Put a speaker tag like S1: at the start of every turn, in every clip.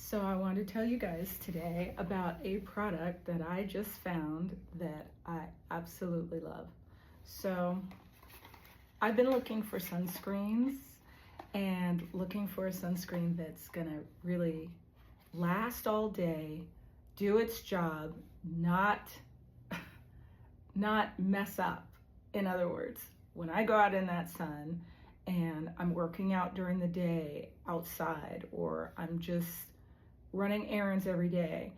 S1: So I want to tell you guys today about a product that I just found that I absolutely love. So I've been looking for sunscreens and looking for a sunscreen that's gonna really last all day, do its job, not mess up. In other words, when I go out in that sun and I'm working out during the day outside, or I'm just running errands every day,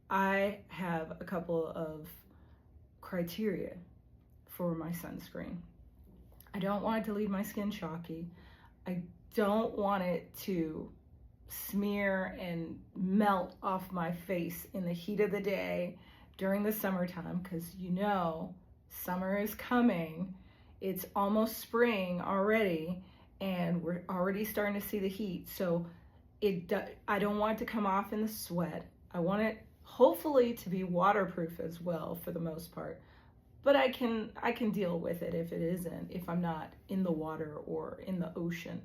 S1: I have a couple of criteria for my sunscreen. I don't want it to leave my skin chalky. I don't want it to smear and melt off my face in the heat of the day during the summertime, because you know summer is coming. It's almost spring already, and we're already starting to see the heat. So I don't want it to come off in the sweat. I want it hopefully to be waterproof as well for the most part. But I can deal with it if it isn't, if I'm not in the water or in the ocean.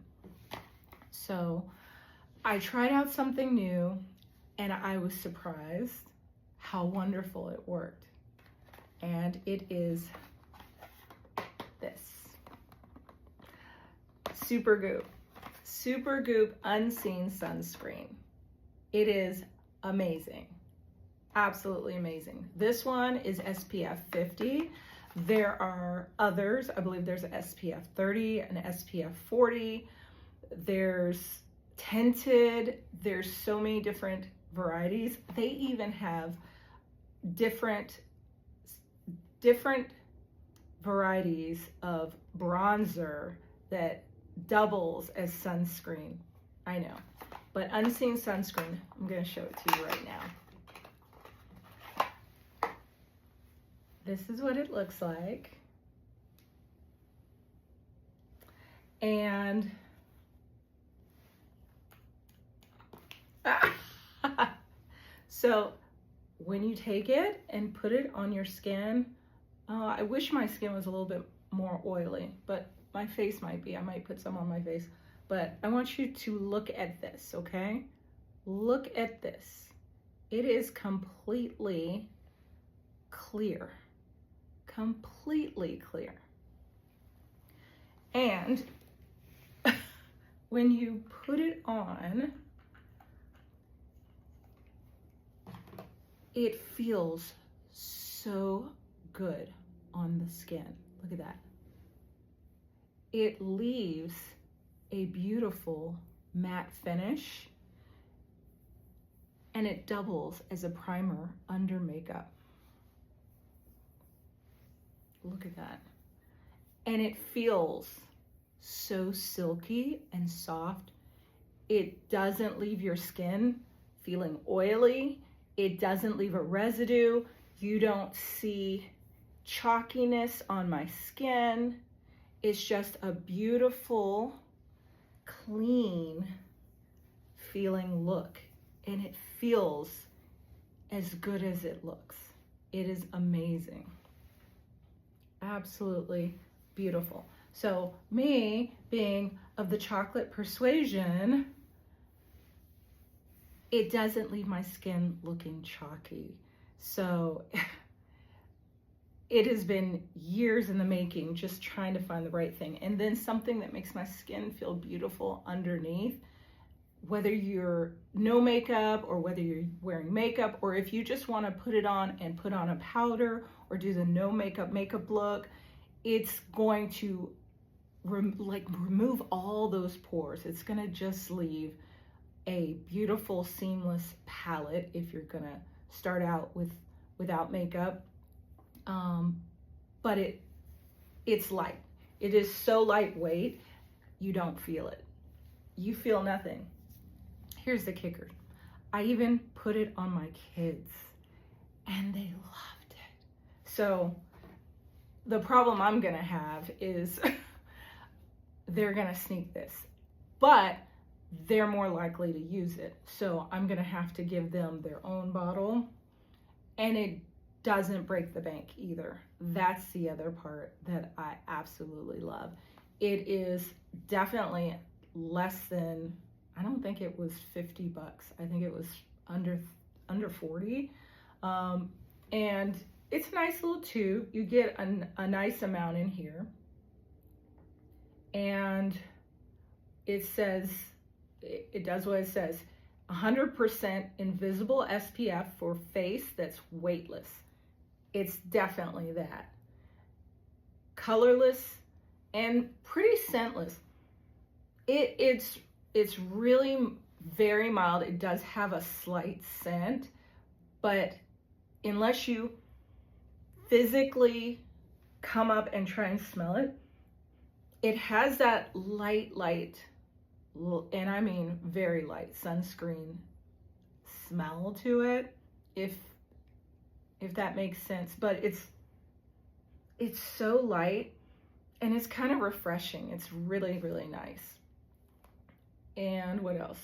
S1: So I tried out something new and I was surprised how wonderful it worked. And it is this Supergoop. Supergoop Unseen Sunscreen. It is amazing. Absolutely amazing. This one is SPF 50. There are others. I believe there's an SPF 30, an SPF 40. There's tinted. There's so many different varieties. They even have different varieties of bronzer that doubles as sunscreen. I know, but Unseen Sunscreen, I'm going to show it to you right now. This is what it looks like. And so when you take it and put it on your skin, I wish my skin was a little bit more oily, but my face might be. I might put some on my face. But I want you to look at this, okay? Look at this. It is completely clear. Completely clear. And when you put it on, it feels so good on the skin. Look at that. It leaves a beautiful matte finish, and it doubles as a primer under makeup. Look at that. And it feels so silky and soft. It doesn't leave your skin feeling oily. It doesn't leave a residue. You don't see chalkiness on my skin. It's just a beautiful, clean feeling look. And it feels as good as it looks. It is amazing. Absolutely beautiful. So me being of the chocolate persuasion, it doesn't leave my skin looking chalky. So it has been years in the making, just trying to find the right thing. And then something that makes my skin feel beautiful underneath, whether you're no makeup or whether you're wearing makeup, or if you just want to put it on and put on a powder or do the no makeup look, it's going to remove all those pores. It's going to just leave a beautiful seamless palette if you're going to start out without makeup. But it's light. It is so lightweight, you don't feel it. You feel nothing. Here's the kicker. I even put it on my kids and they loved it. So the problem I'm gonna have is they're gonna sneak this, but they're more likely to use it. So I'm gonna have to give them their own bottle, and it doesn't break the bank either. That's the other part that I absolutely love. It is definitely less than I don't think it was $50. I think it was under 40. And it's a nice little tube. You get a nice amount in here. And it says, it does what it says, 100% invisible SPF for face that's weightless. It's definitely that. Colorless and pretty scentless. It's really very mild. It does have a slight scent, but unless you physically come up and try and smell it, it has that light, and I mean very light sunscreen smell to it, if that makes sense. But it's so light and it's kind of refreshing. It's really, really nice. And what else?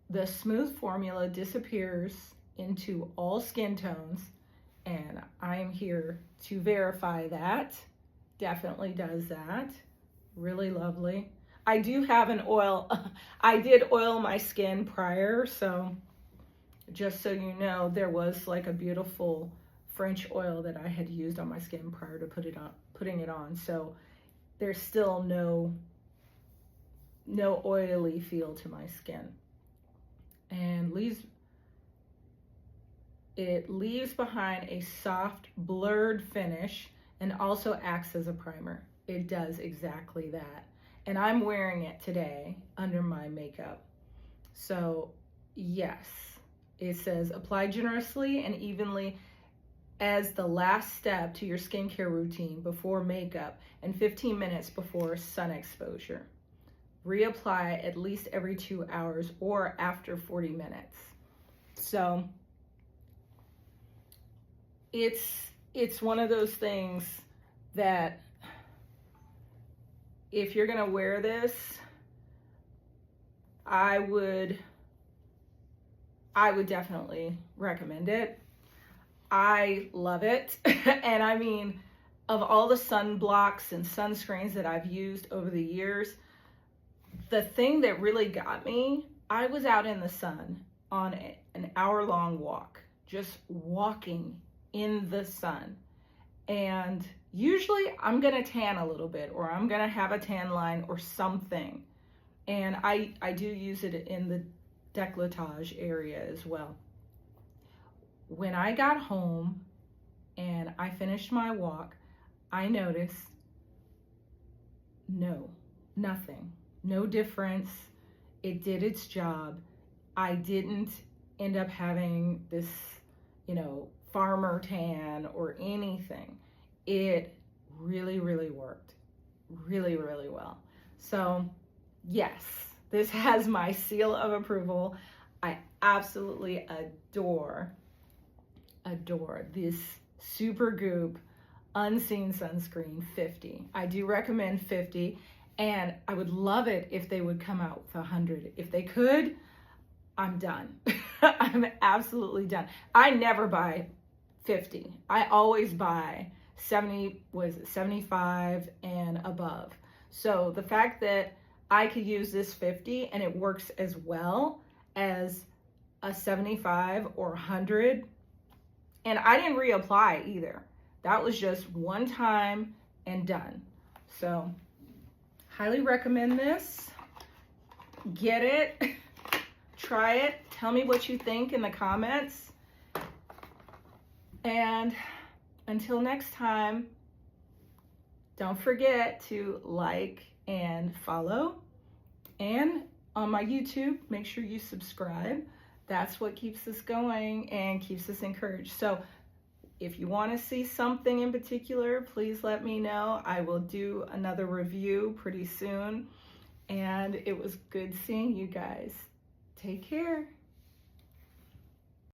S1: The smooth formula disappears into all skin tones, and I'm here to verify that. Definitely does that. Really lovely. I do have an oil. I did oil my skin prior, so just so you know, there was like a beautiful French oil that I had used on my skin prior to putting it on. So there's still no oily feel to my skin. And it leaves behind a soft, blurred finish and also acts as a primer. It does exactly that. And I'm wearing it today under my makeup. So yes, it says apply generously and evenly as the last step to your skincare routine before makeup and 15 minutes before sun exposure. Reapply at least every 2 hours or after 40 minutes. So it's one of those things that if you're gonna wear this, I would definitely recommend it. I love it. And I mean, of all the sunblocks and sunscreens that I've used over the years, the thing that really got me, I was out in the sun on an hour-long walk, just walking in the sun. And usually I'm gonna tan a little bit, or I'm gonna have a tan line or something. And I do use it in the décolletage area as well. When I got home and I finished my walk, I noticed nothing. No difference. It did its job. I didn't end up having this, farmer tan or anything. It really, really worked. Really, really well. So yes, this has my seal of approval. I absolutely adore this Supergoop Unseen Sunscreen 50. I do recommend 50. And I would love it if they would come out with 100. If they could, I'm done. I'm absolutely done. I never buy 50. I always buy 75 and above. So the fact that I could use this 50 and it works as well as a 75 or 100, and I didn't reapply either. That was just one time and done. So highly recommend this. Get it, try it, tell me what you think in the comments. And until next time, don't forget to like and follow. And on my YouTube, make sure you subscribe. That's what keeps us going and keeps us encouraged. So if you want to see something in particular, please let me know. I will do another review pretty soon. And it was good seeing you guys. Take care.